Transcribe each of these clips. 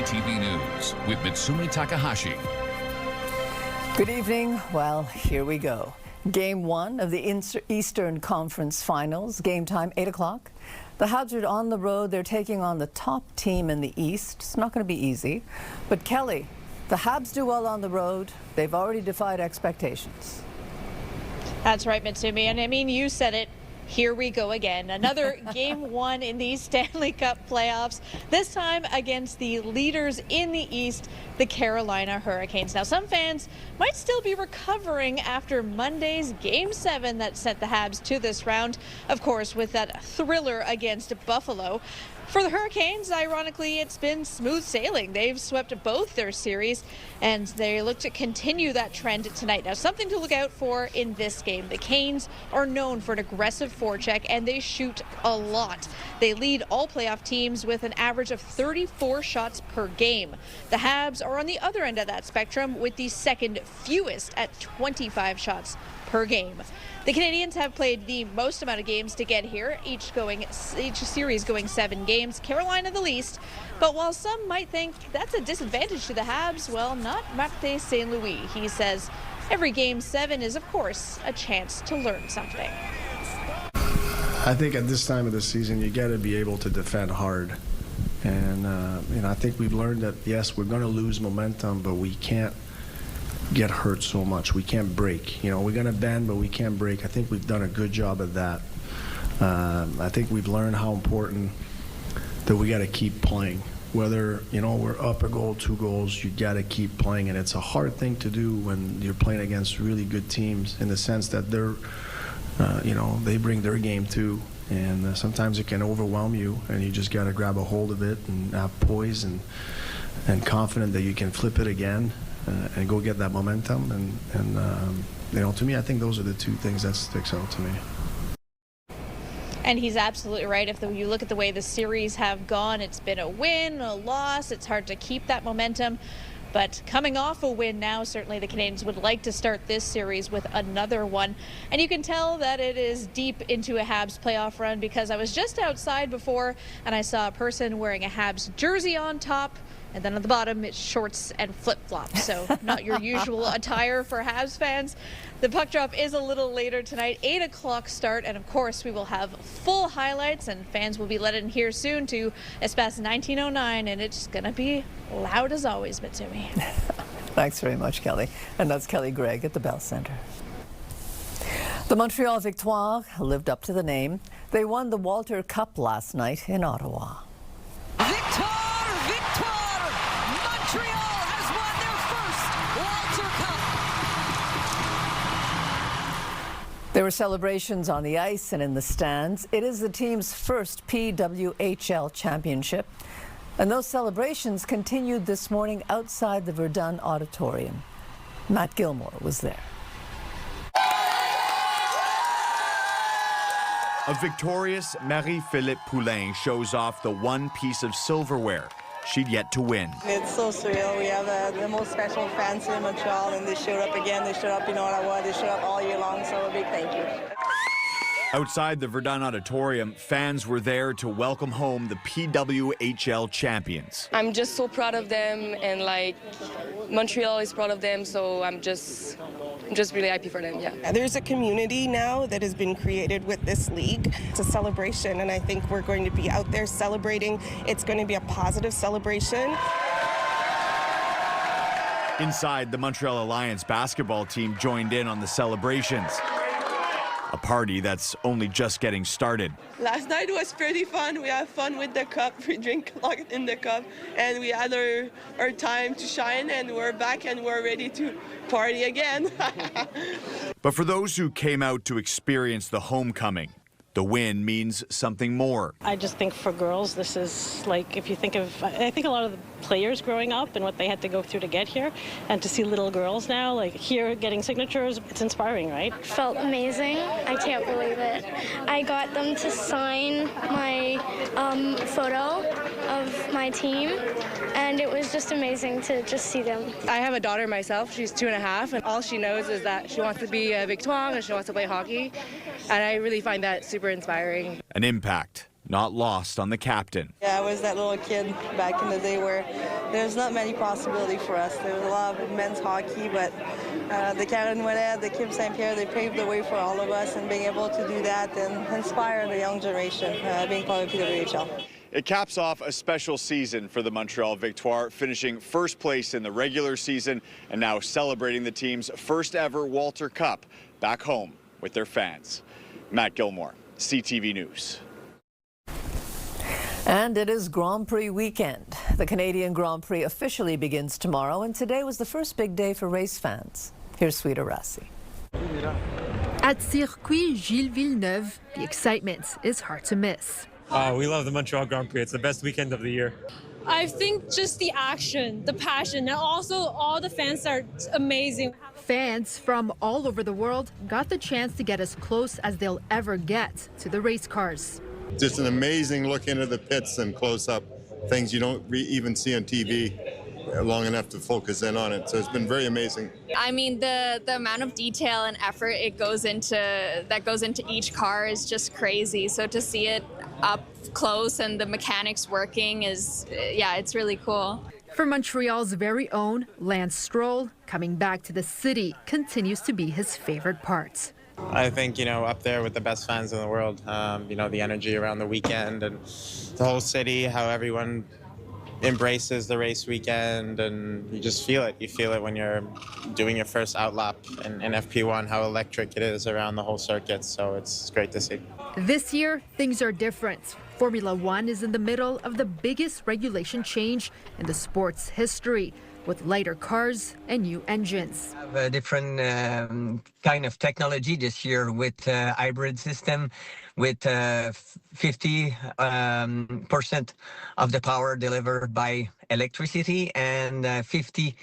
CTV News with Mitsumi Takahashi. Good evening. Well, here we go. Game 1 of the Eastern Conference Finals. Game time, 8 o'clock. The Habs are on the road. They're taking on the top team in the East. It's not going to be easy. But Kelly, the Habs do well on the road. They've already defied expectations. That's right, Mitsumi. And I mean, you said it. Here we go again. Another Game 1 in the Stanley Cup playoffs, this time against the leaders in the East, the Carolina Hurricanes. Now, some fans might still be recovering after Monday's Game 7 that sent the Habs to this round, of course, with that thriller against Buffalo. For the Hurricanes, ironically, it's been smooth sailing. They've swept both their series, and they look to continue that trend tonight. Now, something to look out for in this game. The Canes are known for an aggressive forecheck, and they shoot a lot. They lead all playoff teams with an average of 34 shots per game. The Habs are on the other end of that spectrum with the second fewest at 25 shots per game. The Canadiens have played the most amount of games to get here, each series going 7 games, Carolina the least. But while some might think that's a disadvantage to the Habs, well, not Martin St. Louis. He says every Game 7 is, of course, a chance to learn something. I think at this time of the season, you got to be able to defend hard. And, I think we've learned that, yes, we're going to lose momentum, but we can't get hurt so much. We can't break. We're going to bend, but we can't break. I think we've done a good job at that. I think we've learned how important that we got to keep playing. Whether, we're up a goal, 2 goals, you got to keep playing. And it's a hard thing to do when you're playing against really good teams in the sense that they're, they bring their game too. And sometimes it can overwhelm you, and you just got to grab a hold of it and have poise and confident that you can flip it again. And go get that momentum, and to me, I think those are the 2 things that sticks out to me. And he's absolutely right. If you look at the way the series have gone, it's been a win, a loss. It's hard to keep that momentum. But coming off a win now, certainly the Canadiens would like to start this series with another one. And you can tell that it is deep into a Habs playoff run, because I was just outside before and I saw a person wearing a Habs jersey on top, and then at the bottom it's shorts and flip-flops. So not your usual attire for Habs fans. The puck drop is a little later tonight, 8 o'clock start, and of course we will have full highlights, and fans will be let in here soon to Espace 1909, and it's going to be loud as always, Mitsumi. Thanks very much, Kelly. And that's Kelly Gregg at the Bell Centre. The Montreal Victoire lived up to the name. They won the Walter Cup last night in Ottawa. Victoire! Montreal has won their first Walter Cup. There were celebrations on the ice and in the stands. It is the team's first PWHL championship. And those celebrations continued this morning outside the Verdun Auditorium. Matt Gilmore was there. A victorious Marie-Philippe Poulain shows off the one piece of silverware she'd yet to win. It's so surreal. We have the most special fans in Montreal, and they showed up again. They showed up in Ottawa. They showed up all year long, so a big thank you. Outside the Verdun Auditorium, fans were there to welcome home the PWHL champions. I'm just so proud of them, and Montreal is proud of them, so I'm just really happy for them, yeah. There's a community now that has been created with this league. It's a celebration, and I think we're going to be out there celebrating. It's going to be a positive celebration. Inside, the Montreal Alliance basketball team joined in on the celebrations. A party that's only just getting started. Last night was pretty fun. We had fun with the cup. We drink a lot in the cup, and we had our time to shine, and we're back and we're ready to party again. But for those who came out to experience the homecoming, the win means something more. I just think for girls, this is if you think of, I think a lot of the players growing up and what they had to go through to get here, and to see little girls now, here getting signatures, it's inspiring, right? Felt amazing. I can't believe it. I got them to sign my photo of my team, and it was just amazing to just see them. I have a daughter myself. She's 2.5, and all she knows is that she wants to be a Victoire and she wants to play hockey, and I really find that super inspiring. An impact not lost on the captain. Yeah, I was that little kid back in the day where there's not many possibilities for us. There was a lot of men's hockey, but the Caroline, the Kim St. Pierre, they paved the way for all of us, and being able to do that and inspire the young generation, being part of PWHL. It caps off a special season for the Montreal Victoire, finishing first place in the regular season and now celebrating the team's first ever Walter Cup back home with their fans. Matt Gilmore, CTV News. And it is Grand Prix weekend. The Canadian Grand Prix officially begins tomorrow, and today was the first big day for race fans. Here's Sweeta Rassi. At Circuit Gilles Villeneuve, the excitement is hard to miss. We love the Montreal Grand Prix. It's the best weekend of the year. I think just the action, the passion, and also all the fans are amazing. Fans from all over the world got the chance to get as close as they'll ever get to the race cars. Just an amazing look into the pits and close up, things you don't even see on TV long enough to focus in on it. So it's been very amazing. I mean, the amount of detail and effort goes into each car is just crazy. So to see it up close and the mechanics working is, yeah, it's really cool. For Montreal's very own Lance Stroll, coming back to the city continues to be his favorite part. I think, up there with the best fans in the world, the energy around the weekend and the whole city, how everyone embraces the race weekend, and you just feel it. You feel it when you're doing your first outlap in FP1, how electric it is around the whole circuit, so it's great to see. This year, things are different. Formula One is in the middle of the biggest regulation change in the sport's history, with lighter cars and new engines. We have a different kind of technology this year with hybrid system, with 50% of the power delivered by electricity, and 50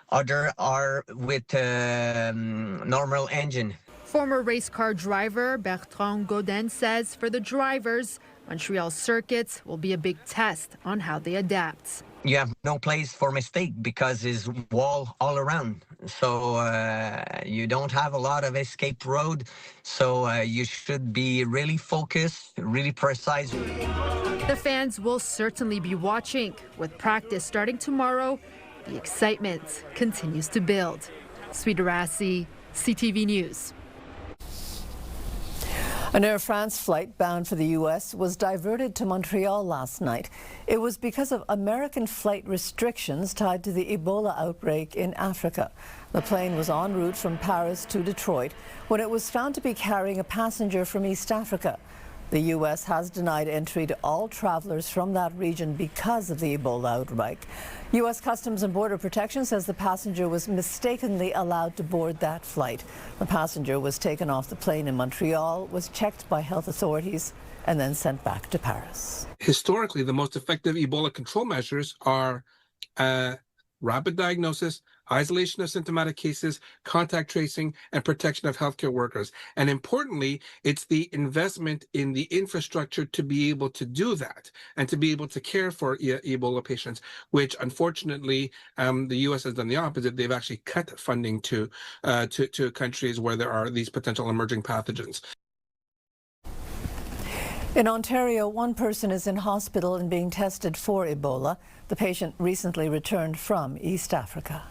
other are with normal engine. Former race car driver Bertrand Gaudin says for the drivers, Montreal circuits will be a big test on how they adapt. You have no place for mistake because there's wall all around. So you don't have a lot of escape road. So you should be really focused, really precise. The fans will certainly be watching. With practice starting tomorrow, the excitement continues to build. Sweeta Rassi, CTV News. An Air France flight bound for the U.S. was diverted to Montreal last night. It was because of American flight restrictions tied to the Ebola outbreak in Africa. The plane was en route from Paris to Detroit when it was found to be carrying a passenger from East Africa. The U.S. has denied entry to all travelers from that region because of the Ebola outbreak. U.S. Customs and Border Protection says the passenger was mistakenly allowed to board that flight. The passenger was taken off the plane in Montreal, was checked by health authorities, and then sent back to Paris. Historically, the most effective Ebola control measures are rapid diagnosis, isolation of symptomatic cases, contact tracing, and protection of healthcare workers. And importantly, it's the investment in the infrastructure to be able to do that and to be able to care for Ebola patients, which unfortunately the U.S. has done the opposite. They've actually cut funding to countries where there are these potential emerging pathogens. In Ontario, one person is in hospital and being tested for Ebola. The patient recently returned from East Africa.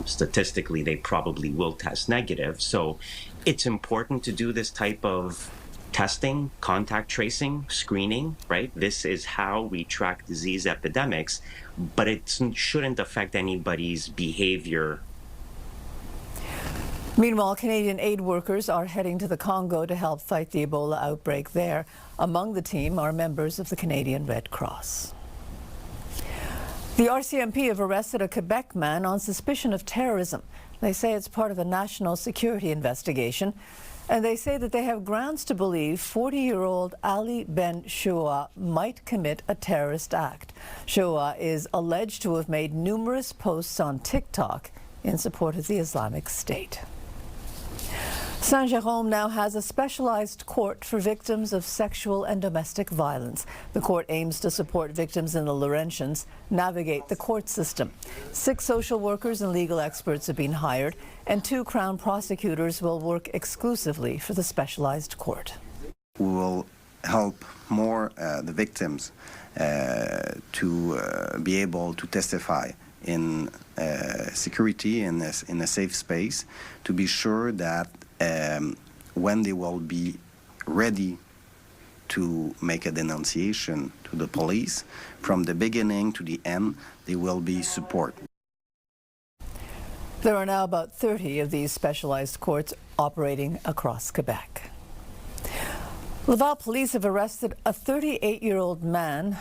Statistically, they probably will test negative. So it's important to do this type of testing, contact tracing, screening, right? This is how we track disease epidemics, but it shouldn't affect anybody's behavior. Meanwhile, Canadian aid workers are heading to the Congo to help fight the Ebola outbreak there. Among the team are members of the Canadian Red Cross. The RCMP have arrested a Quebec man on suspicion of terrorism. They say it's part of a national security investigation. And they say that they have grounds to believe 40-year-old Ali Ben Shoua might commit a terrorist act. Shoua is alleged to have made numerous posts on TikTok in support of the Islamic State. Saint-Jérôme now has a specialized court for victims of sexual and domestic violence. The court aims to support victims in the Laurentians navigate the court system. 6 social workers and legal experts have been hired, and 2 Crown prosecutors will work exclusively for the specialized court. We will help more the victims to be able to testify in security in a safe space, to be sure that when they will be ready to make a denunciation to the police, from the beginning to the end, there will be support. There are now about 30 of these specialized courts operating across Quebec. Laval police have arrested a 38-year-old man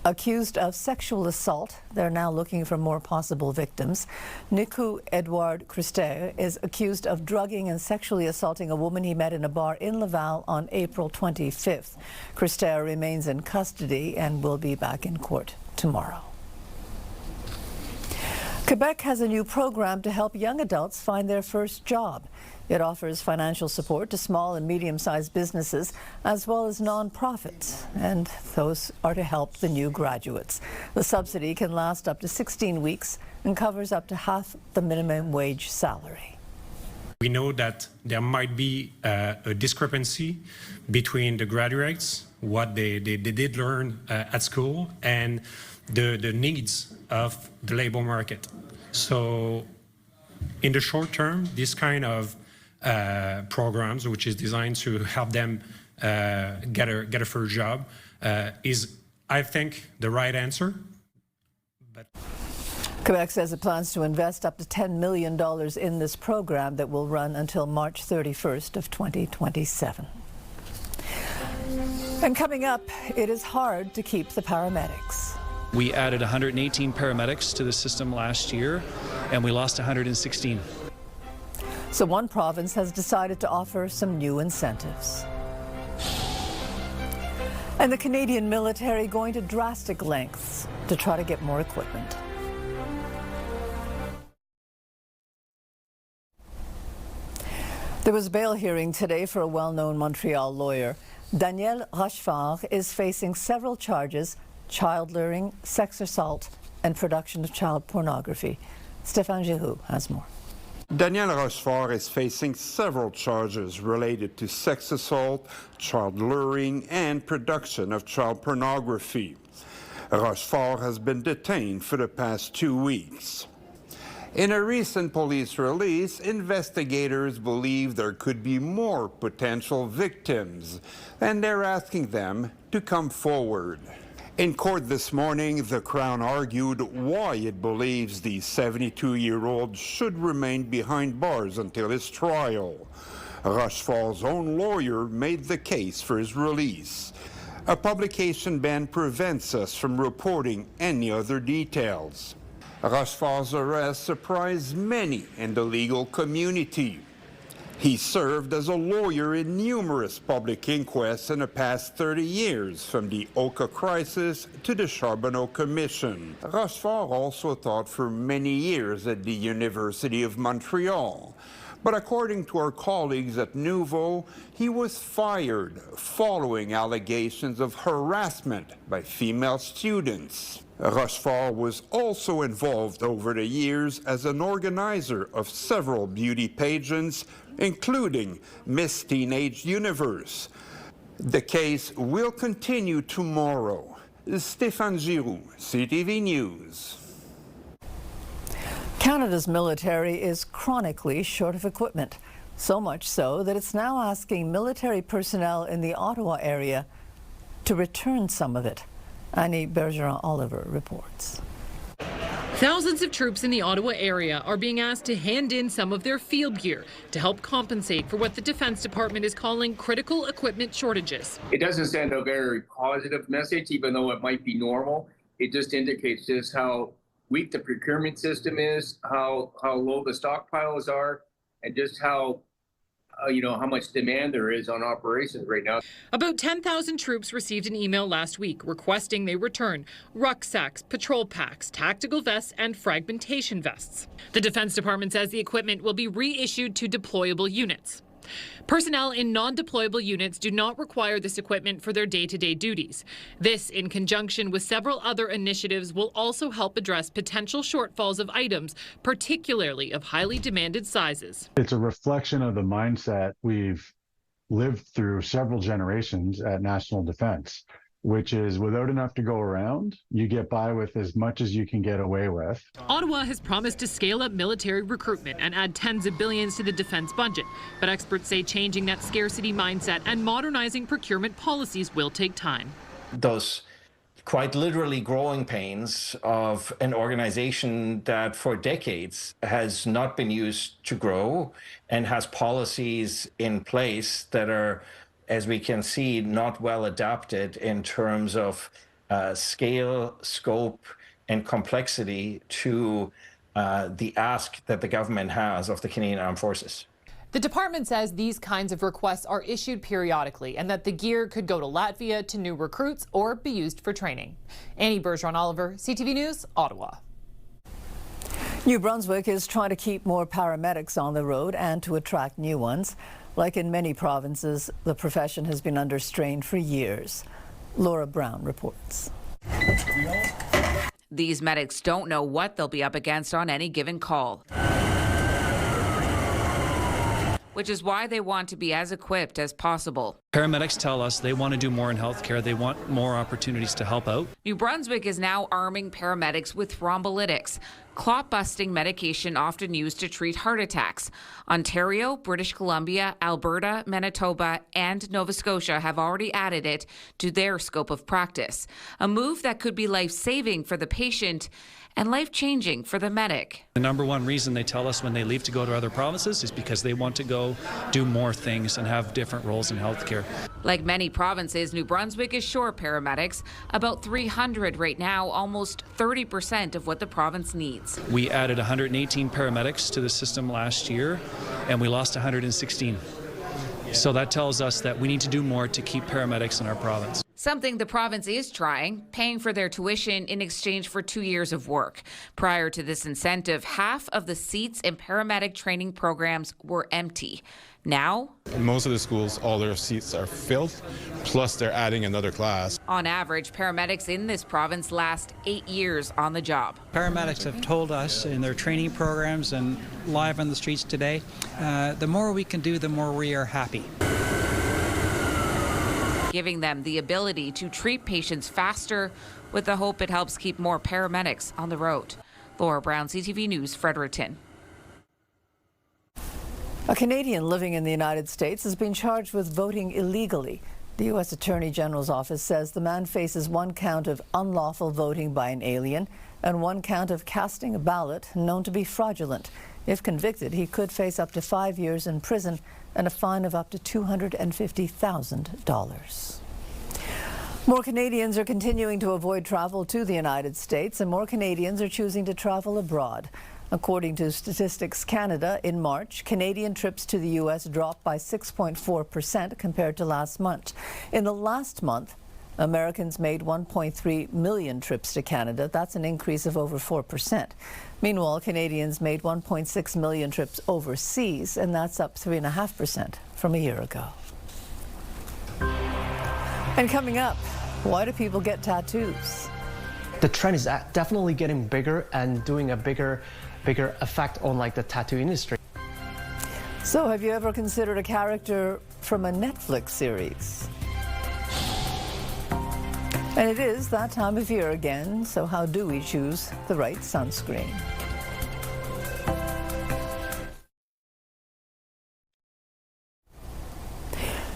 accused of sexual assault. They're now looking for more possible victims. Nicu Edouard Christer is accused of drugging and sexually assaulting a woman he met in a bar in Laval on April 25th. Christer remains in custody and will be back in court tomorrow. Quebec has a new program to help young adults find their first job. It offers financial support to small and medium-sized businesses as well as non-profits, and those are to help the new graduates. The subsidy can last up to 16 weeks and covers up to half the minimum wage salary. We know that there might be a discrepancy between the graduates, what they did learn at school, and the needs of the labor market. So in the short term, this kind of programs, which is designed to help them get a first job, is, I think, the right answer. Quebec says it plans to invest up to $10 million in this program that will run until March 31st of 2027. And coming up, it is hard to keep the paramedics. We added 118 paramedics to the system last year, and we lost 116. So one province has decided to offer some new incentives. And the Canadian military going to drastic lengths to try to get more equipment. There was a bail hearing today for a well-known Montreal lawyer. Daniel Rochefort is facing several charges: child luring, sex assault, and production of child pornography. Stéphane Giroux has more. Daniel Rochefort is facing several charges related to sex assault, child luring, and production of child pornography. Rochefort has been detained for the past 2 weeks. In a recent police release, investigators believe there could be more potential victims, and they're asking them to come forward. In court this morning, the Crown argued why it believes the 72-year-old should remain behind bars until his trial. Rochefort's own lawyer made the case for his release. A publication ban prevents us from reporting any other details. Rochefort's arrest surprised many in the legal community. He served as a lawyer in numerous public inquests in the past 30 years, from the Oka crisis to the Charbonneau Commission. Rochefort also taught for many years at the University of Montreal. But according to our colleagues at Nouveau, he was fired following allegations of harassment by female students. Rochefort was also involved over the years as an organizer of several beauty pageants, including Miss Teenage Universe. The case will continue tomorrow. Stéphane Giroux, CTV News. Canada's military is chronically short of equipment, so much so that it's now asking military personnel in the Ottawa area to return some of it. Annie Bergeron-Oliver reports. Thousands of troops in the Ottawa area are being asked to hand in some of their field gear to help compensate for what the Defense Department is calling critical equipment shortages. It doesn't send a very positive message, even though it might be normal. It just indicates just how weak the procurement system is, how low the stockpiles are, and just how much demand there is on operations right now. About 10,000 troops received an email last week requesting they return rucksacks, patrol packs, tactical vests, and fragmentation vests. The Defense Department says the equipment will be reissued to deployable units. Personnel in non-deployable units do not require this equipment for their day-to-day duties. This, in conjunction with several other initiatives, will also help address potential shortfalls of items, particularly of highly demanded sizes. It's a reflection of the mindset we've lived through several generations at National Defense, which is without enough to go around, you get by with as much as you can get away with. Ottawa has promised to scale up military recruitment and add tens of billions to the defense budget. But experts say changing that scarcity mindset and modernizing procurement policies will take time. Those quite literally growing pains of an organization that for decades has not been used to grow and has policies in place that are, as we can see, not well adapted in terms of scale, scope, and complexity to the ask that the government has of the Canadian Armed Forces. The department says these kinds of requests are issued periodically and that the gear could go to Latvia to new recruits or be used for training. Annie Bergeron-Oliver, CTV News, Ottawa. New Brunswick is trying to keep more paramedics on the road and to attract new ones. Like in many provinces, the profession has been under strain for years. Laura Brown reports. These medics don't know what they'll be up against on any given call, which is why they want to be as equipped as possible. Paramedics tell us they want to do more in healthcare. They want more opportunities to help out. New Brunswick is now arming paramedics with thrombolytics, clot-busting medication often used to treat heart attacks. Ontario, British Columbia, Alberta, Manitoba, and Nova Scotia have already added it to their scope of practice, a move that could be life-saving for the patient and life-changing for the medic. The number one reason they tell us when they leave to go to other provinces is because they want to go do more things and have different roles in healthcare. Like many provinces, New Brunswick is short paramedics, about 300 right now, almost 30% of what the province needs. We added 118 paramedics to the system last year, and we lost 116. So that tells us that we need to do more to keep paramedics in our province. Something the province is trying, paying for their tuition in exchange for 2 years of work. Prior to this incentive, half of the seats in paramedic training programs were empty. Now, in most of the schools, all their seats are filled, plus they're adding another class. On average, paramedics in this province last 8 years on the job. Paramedics have told us in their training programs and live on the streets today, the more we can do, the more we are happy. Giving them the ability to treat patients faster with the hope it helps keep more paramedics on the road. Laura Brown, CTV News, Fredericton. A Canadian living in the United States has been charged with voting illegally. The U.S. Attorney General's office says the man faces 1 count of unlawful voting by an alien and 1 count of casting a ballot known to be fraudulent. If convicted, he could face up to 5 years in prison and a fine of up to $250,000. More Canadians are continuing to avoid travel to the United States, and more Canadians are choosing to travel abroad. According to Statistics Canada, in March, Canadian trips to the U.S. dropped by 6.4% compared to last month. In the last month, Americans made 1.3 million trips to Canada. That's an increase of over 4%. Meanwhile, Canadians made 1.6 million trips overseas, and that's up 3.5% from a year ago. And coming up, why do people get tattoos? The trend is definitely getting bigger and doing a bigger effect on like the tattoo industry. So have you ever considered a character from a Netflix series? And it is that time of year again, so how do we choose the right sunscreen?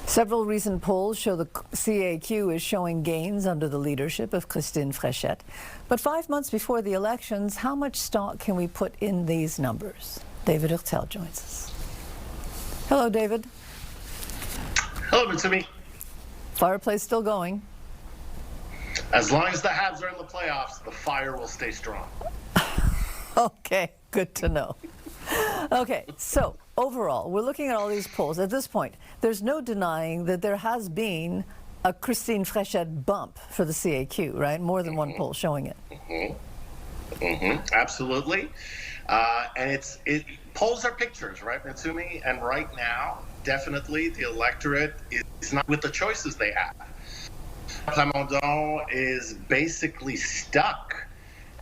Several recent polls show the CAQ is showing gains under the leadership of Christine Fréchette. But 5 months before the elections, how much stock can we put in these numbers? David Hurtel joins us. Hello, David. Hello, Mitsumi. Fireplace still going? As long as the Habs are in the playoffs, the fire will stay strong. Okay, good to know. Okay, so overall, we're looking at all these polls. At this point, there's no denying that there has been a Christine Fréchette bump for the CAQ, right? More than one poll showing it. Absolutely. And polls are pictures, right, Mitsumi? And right now, definitely the electorate is not with the choices they have. Plamondon is basically stuck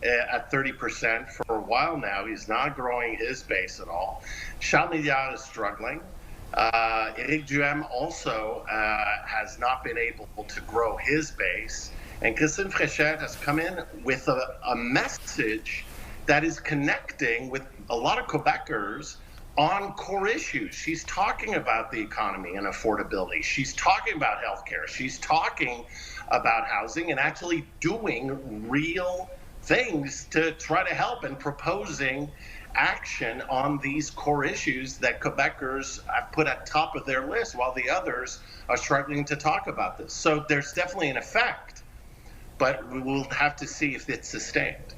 at 30% for a while now. He's not growing his base at all. Charles Milliard is struggling. Éric Duhem also has not been able to grow his base. And Christine Fréchette has come in with a message that is connecting with a lot of Quebecers on core issues. She's talking about the economy and affordability. She's talking about healthcare. She's talking about housing and actually doing real things to try to help and proposing action on these core issues that Quebecers have put at top of their list while the others are struggling to talk about this. So there's definitely an effect, but we will have to see if it's sustained.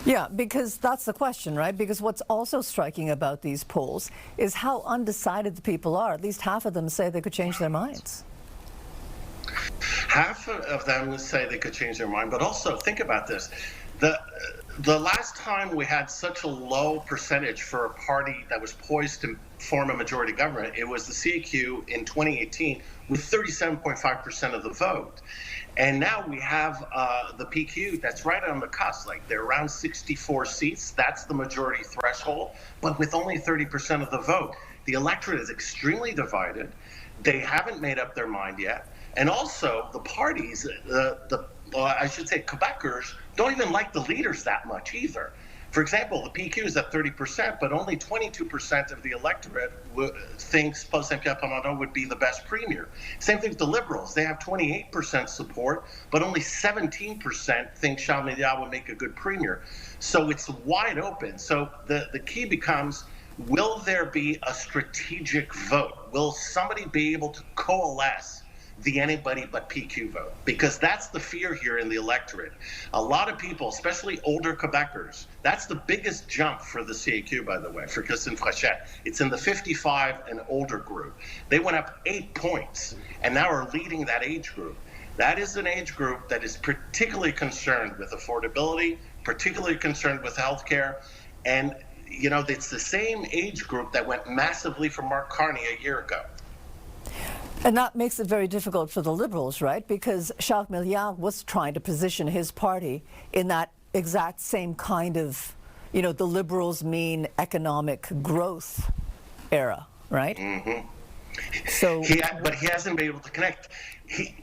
Yeah, because that's the question, right? Because what's also striking about these polls is how undecided the people are. At least half of them say they could change their minds. Half of them say they could change their mind, but also think about this. The last time we had such a low percentage for a party that was poised to form a majority government, it was the CAQ in 2018 with 37.5% of the vote. And now we have the PQ that's right on the cusp. Like, they're around 64 seats. That's the majority threshold, but with only 30% of the vote. The electorate is extremely divided. They haven't made up their mind yet. And also, the parties, I should say Quebecers, don't even like the leaders that much either. For example, the PQ is at 30%, but only 22% of the electorate thinks Paul Saint-Pierre Plamondon would be the best premier. Same thing with the Liberals. They have 28% support, but only 17% think Charles Milliard would make a good premier. So it's wide open. So the key becomes, will there be a strategic vote? Will somebody be able to coalesce the anybody but PQ vote? Because that's the fear here in the electorate. A lot of people, especially older Quebecers, that's the biggest jump for the CAQ, by the way, for Christine Fréchette. It's in the 55 and older group. They went up 8 points and now are leading that age group. That is an age group that is particularly concerned with affordability, particularly concerned with healthcare. And, you know, it's the same age group that went massively for Mark Carney a year ago. And that makes it very difficult for the Liberals, right? Because Charles Milliard was trying to position his party in that exact same kind of, you know, the Liberals mean economic growth era, right? Mm-hmm. So, but he hasn't been able to connect. He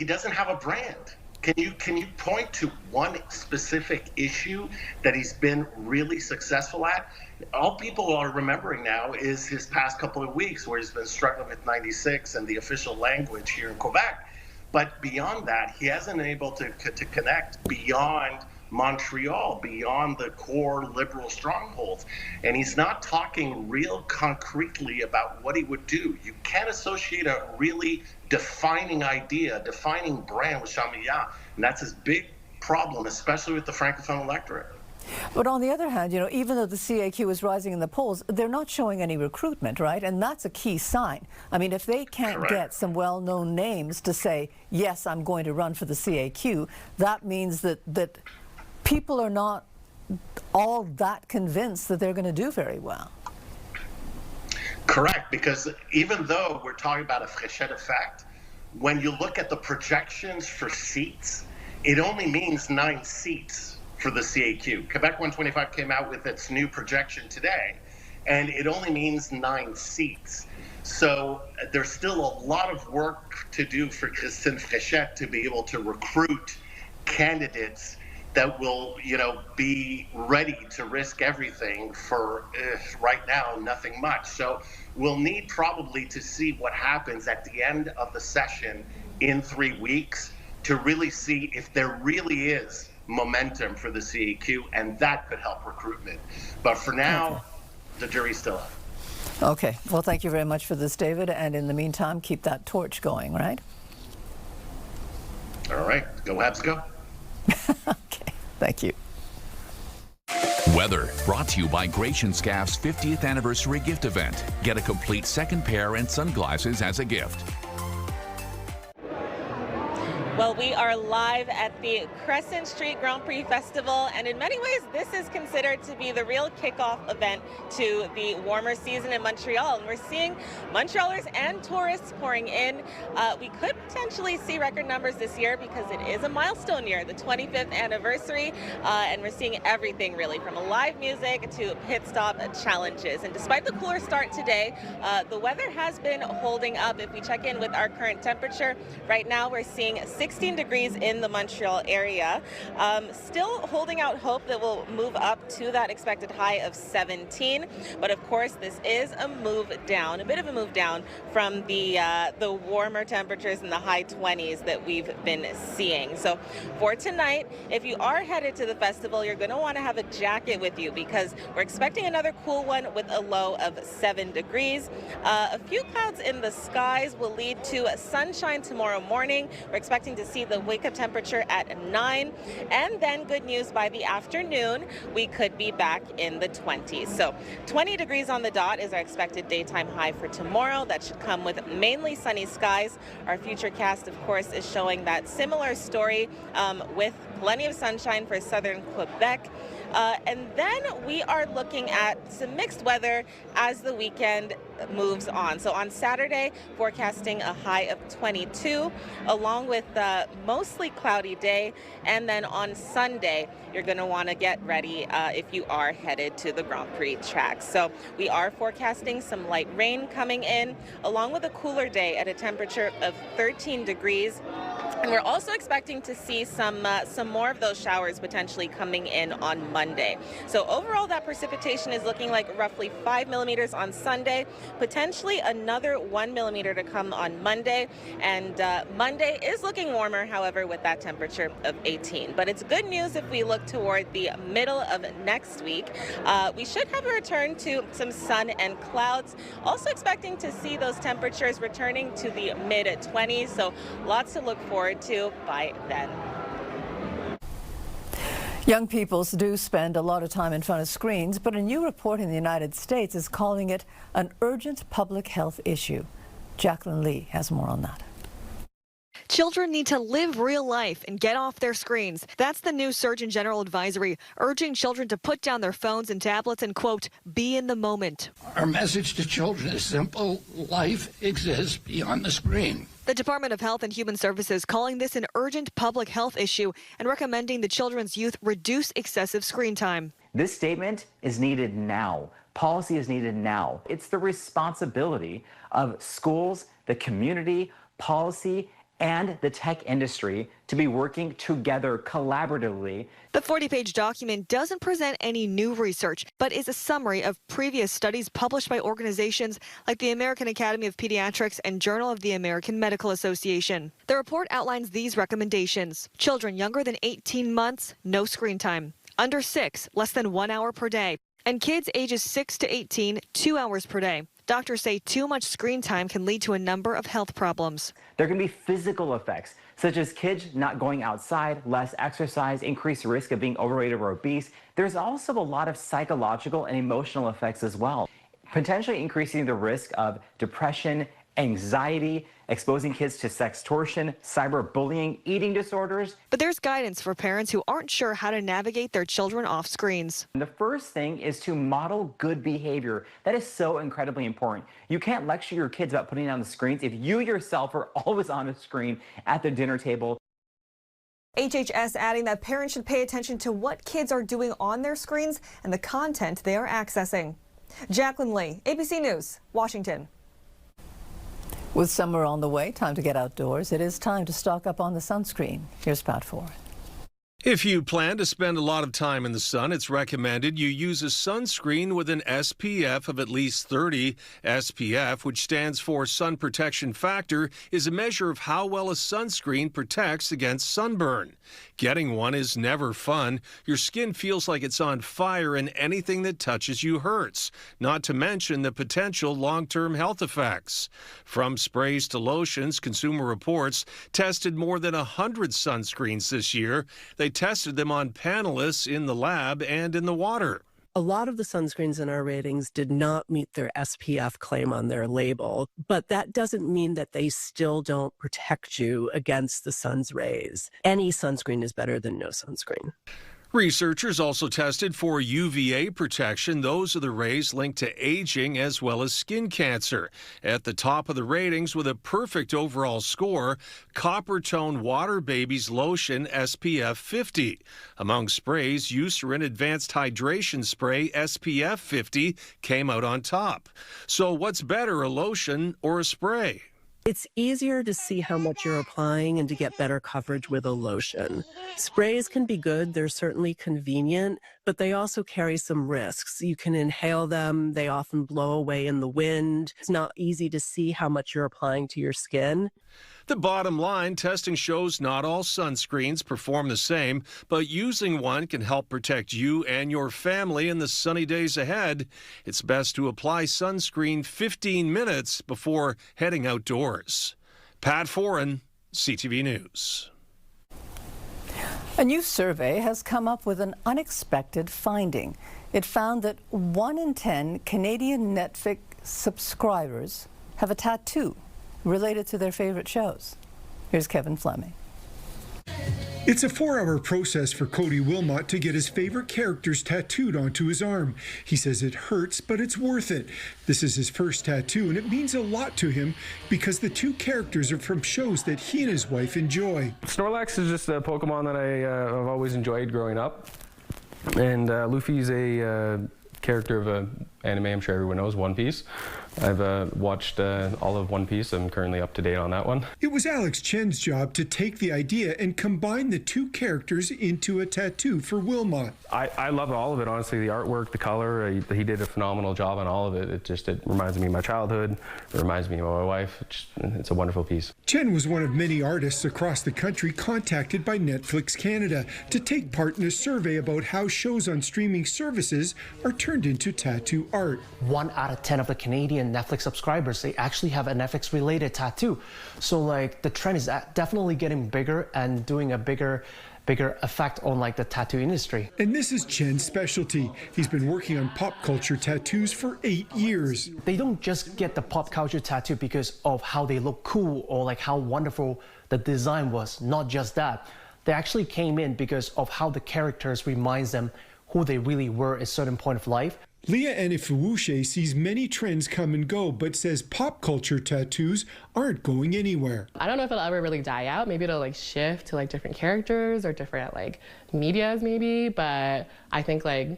doesn't have a brand. Can you point to one specific issue that he's been really successful at? All people are remembering now is his past couple of weeks where he's been struggling with 96 and the official language here in Quebec. But beyond that, he hasn't been able to connect beyond Montreal, beyond the core Liberal strongholds. And he's not talking real concretely about what he would do. You can't associate a really defining idea, defining brand with Charles Milliard. And that's his big problem, especially with the Francophone electorate. But on the other hand, you know, even though the CAQ is rising in the polls, they're not showing any recruitment, right? And that's a key sign. I mean, if they can't get some well-known names to say, yes, I'm going to run for the CAQ, that means that people are not all that convinced that they're going to do very well. Correct, because even though we're talking about a Fréchette effect, when you look at the projections for seats, it only means 9 seats for the CAQ. Quebec 125 came out with its new projection today, and it only means 9 seats. So there's still a lot of work to do for Christine Fréchette to be able to recruit candidates that will, you know, be ready to risk everything for right now, nothing much. So we'll need probably to see what happens at the end of the session in 3 weeks to really see if there really is momentum for the CAQ, and that could help recruitment. But for now, the jury's still out. Okay. Well, thank you very much for this, David. And in the meantime, keep that torch going, right? All right. Go Habs, go. Okay. Thank you. Weather brought to you by Gratian Scaff's 50th anniversary gift event. Get a complete second pair and sunglasses as a gift. Well, we are live at the Crescent Street Grand Prix Festival, and in many ways, this is considered to be the real kickoff event to the warmer season in Montreal. And we're seeing Montrealers and tourists pouring in. We could potentially see record numbers this year because it is a milestone year, the 25th anniversary, and we're seeing everything really from live music to pit stop challenges. And despite the cooler start today, the weather has been holding up. If we check in with our current temperature, right now we're seeing 16 degrees in the Montreal area. Still holding out hope that we'll move up to that expected high of 17. But of course, this is a move down, a bit of a move down from the warmer temperatures in the high 20s that we've been seeing. So for tonight, if you are headed to the festival, you're going to want to have a jacket with you because we're expecting another cool one with a low of 7 degrees. A few clouds in the skies will lead to sunshine tomorrow morning. We're expecting to see the wake-up temperature at 9, and then good news, by the afternoon we could be back in the 20s. So 20 degrees on the dot is our expected daytime high for tomorrow. That should come with mainly sunny skies. Our futurecast, of course, is showing that similar story with plenty of sunshine for southern Quebec. And then we are looking at some mixed weather as the weekend moves on. So on Saturday, forecasting a high of 22, along with a mostly cloudy day. And then on Sunday, you're going to want to get ready if you are headed to the Grand Prix track. So we are forecasting some light rain coming in, along with a cooler day at a temperature of 13 degrees. And we're also expecting to see some more of those showers potentially coming in on Monday. So overall, that precipitation is looking like roughly 5 millimeters on Sunday, potentially another 1 millimeter to come on Monday. And Monday is looking warmer, however, with that temperature of 18. But it's good news if we look toward the middle of next week. We should have a return to some sun and clouds. Also expecting to see those temperatures returning to the mid-20s. So lots to look forward to by then. Young people do spend a lot of time in front of screens, but a new report in the United States is calling it an urgent public health issue. Jacqueline Lee has more on that. Children need to live real life and get off their screens. That's the new Surgeon General advisory, urging children to put down their phones and tablets and, quote, be in the moment. Our message to children is simple. Life exists beyond the screen. The Department of Health and Human Services calling this an urgent public health issue and recommending the children's youth reduce excessive screen time. This statement is needed now. Policy is needed now. It's the responsibility of schools, the community, policy, and the tech industry to be working together collaboratively. The 40-page document doesn't present any new research, but is a summary of previous studies published by organizations like the American Academy of Pediatrics and Journal of the American Medical Association. The report outlines these recommendations. Children younger than 18 months, no screen time. Under 6, less than 1 hour per day. And kids ages 6 to 18, 2 hours per day. Doctors say too much screen time can lead to a number of health problems. There can be physical effects, such as kids not going outside, less exercise, increased risk of being overweight or obese. There's also a lot of psychological and emotional effects as well, potentially increasing the risk of depression, anxiety, exposing kids to sextortion, cyberbullying, eating disorders. But there's guidance for parents who aren't sure how to navigate their children off screens. The first thing is to model good behavior. That is so incredibly important. You can't lecture your kids about putting down the screens if you yourself are always on a screen at the dinner table. HHS adding that parents should pay attention to what kids are doing on their screens and the content they are accessing. Jacqueline Lee, ABC News, Washington. With summer on the way, time to get outdoors. It is time to stock up on the sunscreen. Here's Pat Ford. If you plan to spend a lot of time in the sun, it's recommended you use a sunscreen with an SPF of at least 30. SPF, which stands for Sun Protection Factor, is a measure of how well a sunscreen protects against sunburn. Getting one is never fun. Your skin feels like it's on fire and anything that touches you hurts, not to mention the potential long-term health effects. From sprays to lotions, Consumer Reports tested more than 100 sunscreens this year. They tested them on panelists in the lab and in the water. A lot of the sunscreens in our ratings did not meet their SPF claim on their label, but that doesn't mean that they still don't protect you against the sun's rays. Any sunscreen is better than no sunscreen. Researchers also tested for UVA protection. Those are the rays linked to aging as well as skin cancer. At the top of the ratings with a perfect overall score, Copper Tone Water Babies Lotion SPF 50. Among sprays, Eucerin Advanced Hydration Spray SPF 50 came out on top. So what's better, a lotion or a spray? It's easier to see how much you're applying and to get better coverage with a lotion. Sprays can be good, they're certainly convenient, but they also carry some risks. You can inhale them, they often blow away in the wind. It's not easy to see how much you're applying to your skin. The bottom line, testing shows not all sunscreens perform the same, but using one can help protect you and your family in the sunny days ahead. It's best to apply sunscreen 15 minutes before heading outdoors. Pat Foran, CTV News. A new survey has come up with an unexpected finding. It found that 1 in 10 Canadian Netflix subscribers have a tattoo related to their favorite shows. Here's Kevin Fleming. It's a 4-hour process for Cody Wilmot to get his favorite characters tattooed onto his arm. He says it hurts, but it's worth it. This is his first tattoo, and it means a lot to him because the two characters are from shows that he and his wife enjoy. Snorlax is just a Pokemon that I've always enjoyed growing up. And Luffy's a character of an anime I'm sure everyone knows, One Piece. I've watched all of One Piece. I'm currently up to date on that one. It was Alex Chen's job to take the idea and combine the two characters into a tattoo for Wilmot. I love all of it, honestly. The artwork, the color, he did a phenomenal job on all of it. It reminds me of my childhood. It reminds me of my wife. It's a wonderful piece. Chen was one of many artists across the country contacted by Netflix Canada to take part in a survey about how shows on streaming services are turned into tattoo art. 1 out of 10 of the Canadian Netflix subscribers, they actually have a Netflix related tattoo. So like the trend is definitely getting bigger and doing a bigger effect on like the tattoo industry. And this is Chen's specialty. He's been working on pop culture tattoos for 8 years. They don't just get the pop culture tattoo because of how they look cool or like how wonderful the design was. Not just that. They actually came in because of how the characters reminds them who they really were at a certain point of life. Leah Enifuwushe sees many trends come and go, but says pop culture tattoos aren't going anywhere. I don't know if it'll ever really die out. Maybe it'll like shift to like different characters or different like medias maybe, but I think like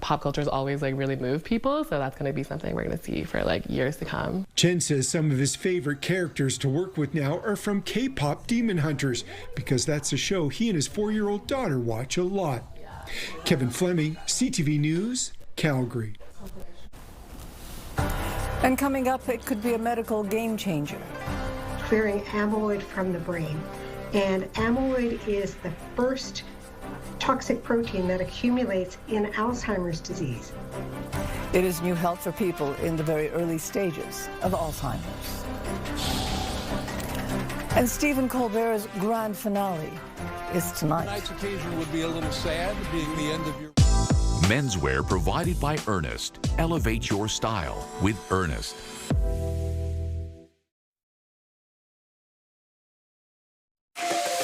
pop culture's always like really moved people, so that's going to be something we're going to see for like years to come. Chen says some of his favorite characters to work with now are from K-pop Demon Hunters, because that's a show he and his 4-year-old daughter watch a lot. Kevin Fleming, CTV News, Calgary. And coming up, it could be a medical game changer. Clearing amyloid from the brain. And amyloid is the first toxic protein that accumulates in Alzheimer's disease. It is new help for people in the very early stages of Alzheimer's. And Stephen Colbert's grand finale is tonight. Tonight's occasion would be a little sad, being the end of your... Menswear provided by Ernest. Elevate your style with Ernest.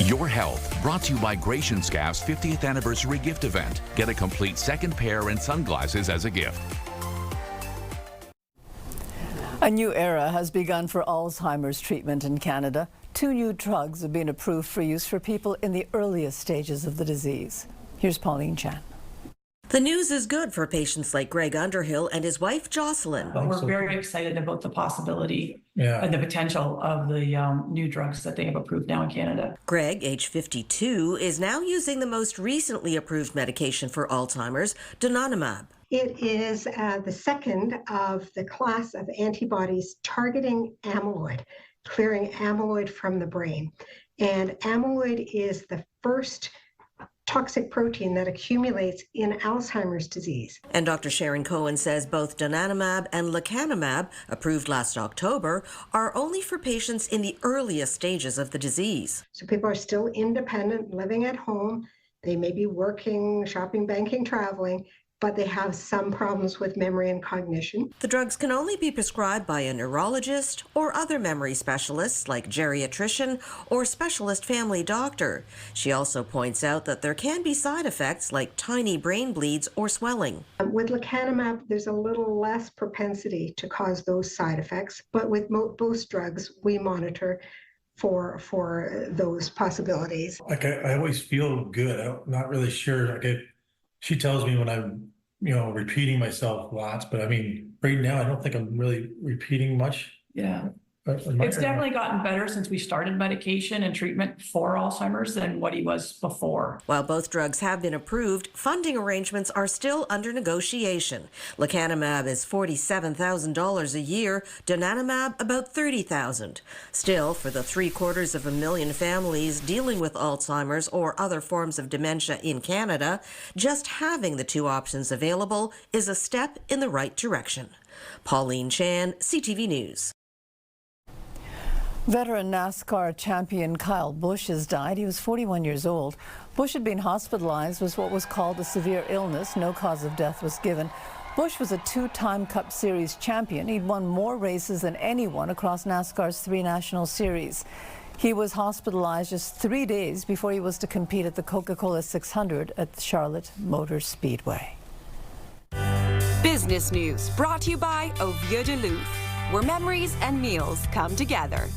Your Health, brought to you by Gratian Scaff's 50th anniversary gift event. Get a complete second pair and sunglasses as a gift. A new era has begun for Alzheimer's treatment in Canada. 2 new drugs have been approved for use for people in the earliest stages of the disease. Here's Pauline Chan. The news is good for patients like Greg Underhill and his wife, Jocelyn. But we're very excited about the possibility and the potential of the new drugs that they have approved now in Canada. Greg, age 52, is now using the most recently approved medication for Alzheimer's, donanemab. It is the second of the class of antibodies targeting amyloid, clearing amyloid from the brain. And amyloid is the first toxic protein that accumulates in Alzheimer's disease. And Dr. Sharon Cohen says both donanemab and lecanemab, approved last October, are only for patients in the earliest stages of the disease. So people are still independent, living at home. They may be working, shopping, banking, traveling, but they have some problems with memory and cognition. The drugs can only be prescribed by a neurologist or other memory specialists like geriatrician or specialist family doctor. She also points out that there can be side effects like tiny brain bleeds or swelling. With lecanemab, there's a little less propensity to cause those side effects, but with most drugs, we monitor for those possibilities. Like I always feel good. I'm not really sure. Like she tells me when I'm, repeating myself lots, but I mean, right now, I don't think I'm really repeating much. Yeah. It's definitely gotten better since we started medication and treatment for Alzheimer's than what he was before. While both drugs have been approved, funding arrangements are still under negotiation. Lecanemab is $47,000 a year, donanemab about $30,000. Still, for the 750,000 families dealing with Alzheimer's or other forms of dementia in Canada, just having the two options available is a step in the right direction. Pauline Chan, CTV News. Veteran NASCAR champion Kyle Busch has died. He was 41 years old. Busch had been hospitalized with what was called a severe illness. No cause of death was given. Busch was a two-time Cup Series champion. He'd won more races than anyone across NASCAR's 3 national series. He was hospitalized just 3 days before he was to compete at the Coca-Cola 600 at the Charlotte Motor Speedway. Business News brought to you by Au Vieux de Louvre, where memories and meals come together.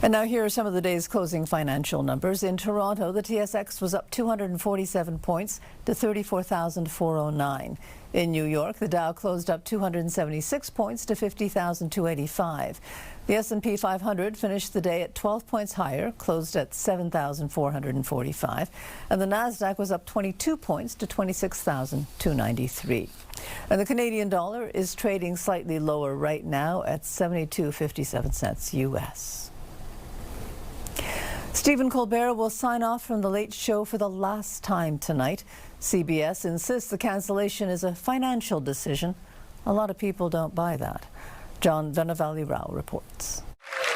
And now here are some of the day's closing financial numbers. In Toronto, the TSX was up 247 points to 34,409. In New York, the Dow closed up 276 points to 50,285. The S&P 500 finished the day at 12 points higher, closed at 7,445. And the NASDAQ was up 22 points to 26,293. And the Canadian dollar is trading slightly lower right now at 72.57 cents US. Stephen Colbert will sign off from The Late Show for the last time tonight. CBS insists the cancellation is a financial decision. A lot of people don't buy that. John Venavali-Rao reports.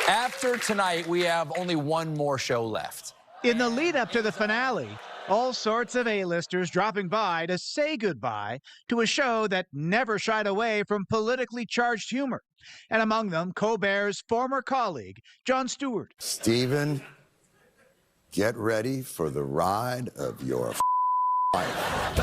After tonight, we have only one more show left. In the lead up to the finale, all sorts of A-listers dropping by to say goodbye to a show that never shied away from politically charged humor. And among them, Colbert's former colleague, Jon Stewart. Stephen, get ready for the ride of your life.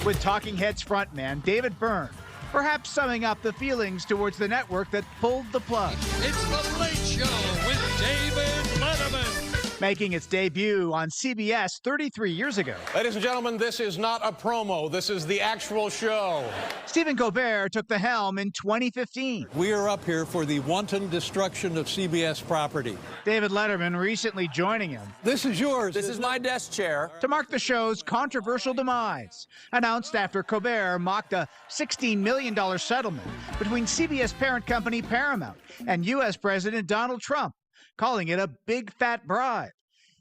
With Talking Heads frontman David Byrne, perhaps summing up the feelings towards the network that pulled the plug. It's The Late Show with David Letterman. Making its debut on CBS 33 years ago. Ladies and gentlemen, this is not a promo. This is the actual show. Stephen Colbert took the helm in 2015. We are up here for the wanton destruction of CBS property. David Letterman recently joining him. This is yours. This is my desk chair. To mark the show's controversial demise, announced after Colbert mocked a $16 million settlement between CBS parent company Paramount and U.S. President Donald Trump, calling it a big fat bribe.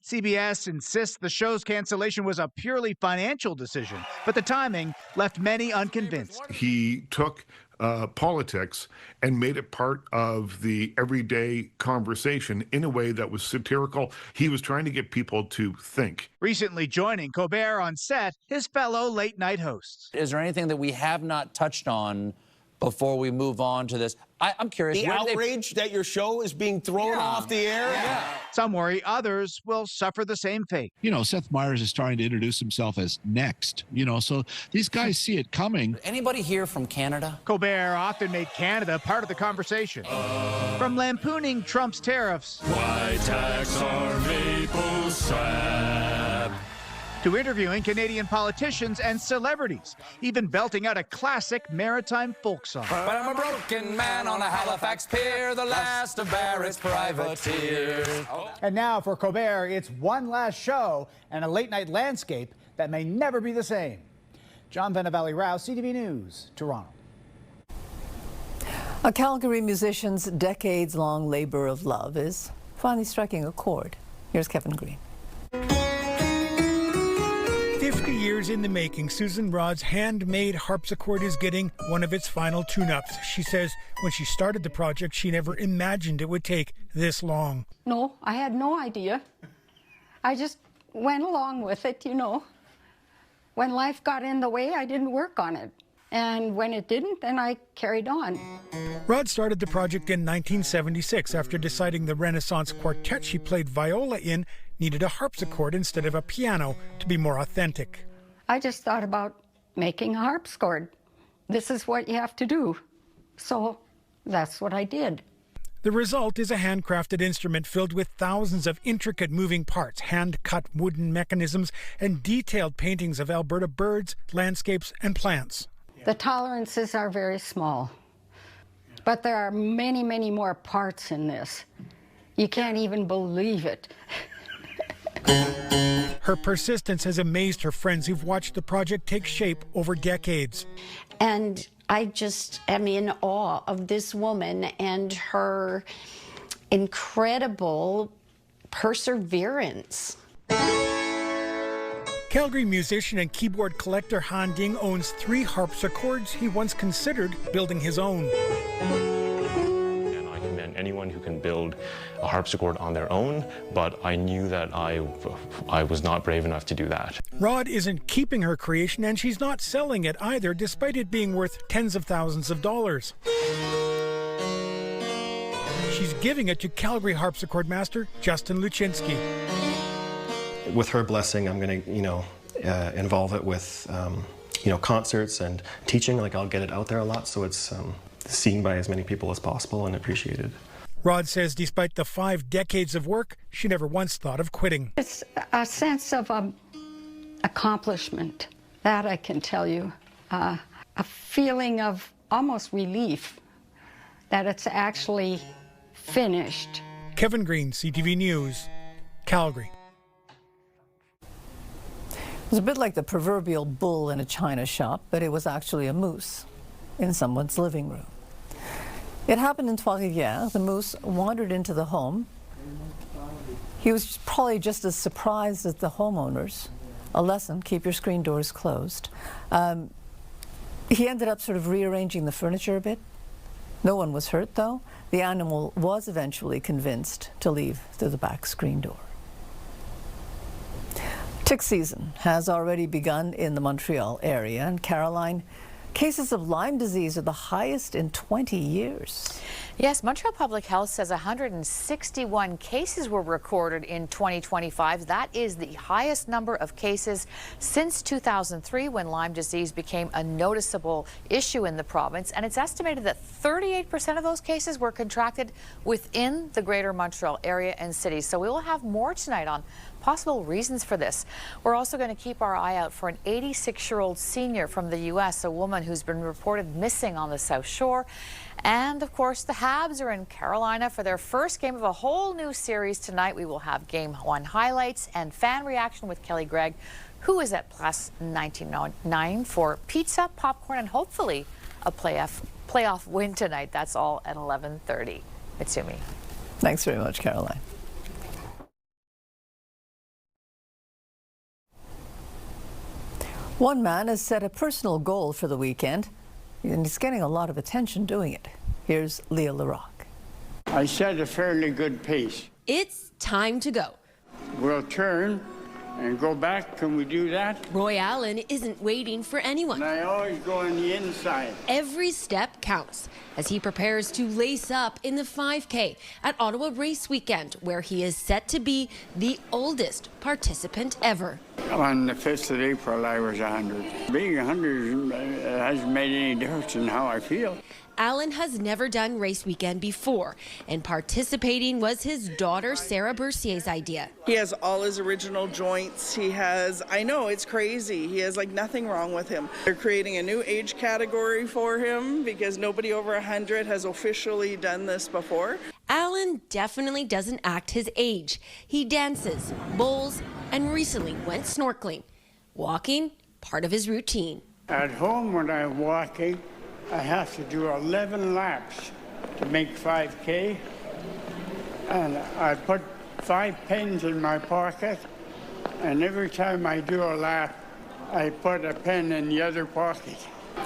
CBS insists the show's cancellation was a purely financial decision, but the timing left many unconvinced. He took politics and made it part of the everyday conversation in a way that was satirical. He was trying to get people to think. Recently joining Colbert on set, his fellow late-night hosts. Is there anything that we have not touched on before we move on to this? I'm curious. The outrage that your show is being thrown off the air? Yeah. Some worry others will suffer the same fate. Seth Meyers is trying to introduce himself as next, so these guys see it coming. Anybody here from Canada? Colbert often made Canada part of the conversation. From lampooning Trump's tariffs. Why tax our maple syrup? To interviewing Canadian politicians and celebrities, even belting out a classic maritime folk song. But I'm a broken man on a Halifax pier, the last of Barrett's privateers. And now for Colbert, it's one last show and a late-night landscape that may never be the same. John Venavali-Rao, CTV News, Toronto. A Calgary musician's decades-long labor of love is finally striking a chord. Here's Kevin Green. 50 years in the making, Susan Broad's handmade harpsichord is getting one of its final tune-ups. She says when she started the project, she never imagined it would take this long. No, I had no idea. I just went along with it, you know. When life got in the way, I didn't work on it. And when it didn't, then I carried on. Rod started the project in 1976 after deciding the Renaissance quartet she played viola in needed a harpsichord instead of a piano to be more authentic. I just thought about making a harpsichord. This is what you have to do. So that's what I did. The result is a handcrafted instrument filled with thousands of intricate moving parts, hand-cut wooden mechanisms, and detailed paintings of Alberta birds, landscapes, and plants. The tolerances are very small, but there are many, many more parts in this. You can't even believe it. Her persistence has amazed her friends who've watched the project take shape over decades. And I just am in awe of this woman and her incredible perseverance. Calgary musician and keyboard collector Han Ding owns 3 harpsichords he once considered building his own. And I commend anyone who can build a harpsichord on their own, but I knew that I was not brave enough to do that. Rod isn't keeping her creation, and she's not selling it either, despite it being worth tens of thousands of dollars. She's giving it to Calgary harpsichord master Justin Luczynski. With her blessing, I'm going to, involve it with, concerts and teaching. Like, I'll get it out there a lot, so it's seen by as many people as possible and appreciated. Rod says despite the 5 decades of work, she never once thought of quitting. It's a sense of accomplishment, that I can tell you. A feeling of almost relief that it's actually finished. Kevin Green, CTV News, Calgary. It was a bit like the proverbial bull in a china shop, but it was actually a moose in someone's living room. It happened in Trois-Rivières. The moose wandered into the home. He was probably just as surprised as the homeowners. A lesson, keep your screen doors closed. He ended up sort of rearranging the furniture a bit. No one was hurt, though. The animal was eventually convinced to leave through the back screen door. Tick season has already begun in the Montreal area, and Caroline, cases of Lyme disease are the highest in 20 years. Yes, Montreal Public Health says 161 cases were recorded in 2025. That is the highest number of cases since 2003, when Lyme disease became a noticeable issue in the province. And it's estimated that 38% of those cases were contracted within the greater Montreal area and cities. So we will have more tonight on possible reasons for this. We're also going to keep our eye out for an 86-year-old senior from the U.S., a woman who's been reported missing on the South Shore. And of course, the Habs are in Carolina for their first game of a whole new series tonight. We will have Game 1 highlights and fan reaction with Kelly Gregg, who is at plus 19.9 for pizza, popcorn, and hopefully a playoff win tonight. That's all at 11:30. Mitsumi. Thanks very much, Caroline. One man has set a personal goal for the weekend, and he's getting a lot of attention doing it. Here's Leah Larocque. I set a fairly good pace. It's time to go. We'll turn and go back. Can we do that? Roy Allen isn't waiting for anyone. And I always go on the inside. Every step counts as he prepares to lace up in the 5K at Ottawa Race Weekend, where he is set to be the oldest participant ever. On the 5th of April, I was 100. Being 100 hasn't made any difference in how I feel. Allen has never done Race Weekend before, and participating was his daughter Sarah Bercier's idea. He has all his original joints. He has, I know, it's crazy. He has like nothing wrong with him. They're creating a new age category for him because nobody over 100 has officially done this before. Allen definitely doesn't act his age. He dances, bowls, and recently went snorkeling. Walking, part of his routine. At home when I'm walking, I have to do 11 laps to make 5K, and I put 5 pens in my pocket, and every time I do a lap, I put a pen in the other pocket.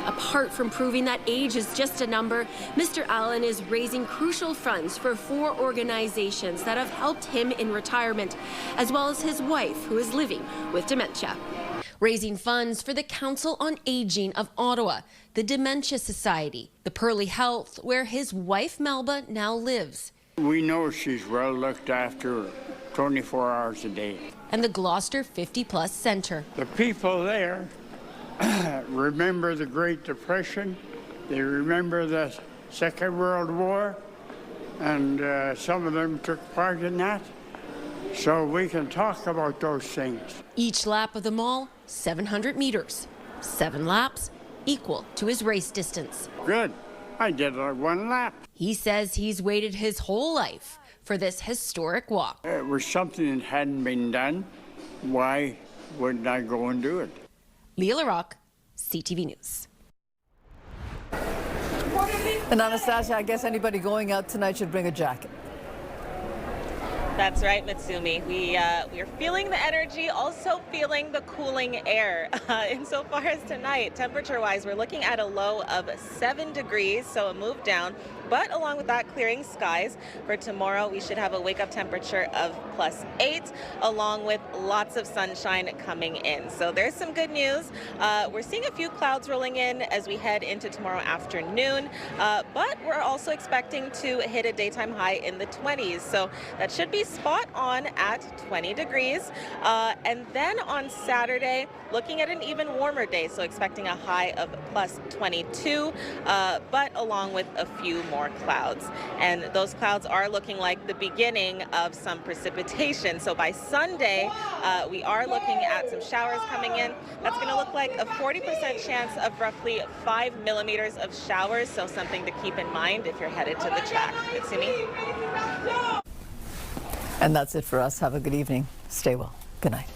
Apart from proving that age is just a number, Mr. Allen is raising crucial funds for 4 organizations that have helped him in retirement, as well as his wife, who is living with dementia. Raising funds for the Council on Aging of Ottawa, the Dementia Society, the Pearly Health, where his wife Melba now lives. We know she's well looked after 24 hours a day. And the Gloucester 50+ Centre. The people there remember the Great Depression, they remember the Second World War, and some of them took part in that. So we can talk about those things. Each lap of the mall, 700 meters. 7 laps, equal to his race distance. Good. I did 1 lap. He says he's waited his whole life for this historic walk. It was something that hadn't been done. Why wouldn't I go and do it? Leah LaRocque, CTV News. And Anastasia, I guess anybody going out tonight should bring a jacket. That's right, Mitsumi. We are feeling the energy, also feeling the cooling air. Insofar as tonight, temperature-wise, we're looking at a low of 7 degrees, so a move down. But along with that, clearing skies. For tomorrow, we should have a wake-up temperature of +8, along with lots of sunshine coming in. So there's some good news. We're seeing a few clouds rolling in as we head into tomorrow afternoon, but we're also expecting to hit a daytime high in the 20s. So that should be spot on at 20 degrees. And then on Saturday, looking at an even warmer day, so expecting a high of +22, but along with a few more clouds. And those clouds are looking like the beginning of some precipitation. So by Sunday, we are looking at some showers coming in. That's going to look like a 40% chance of roughly 5 millimeters of showers. So something to keep in mind if you're headed to the track. Mitsumi? And that's it for us. Have a good evening. Stay well. Good night.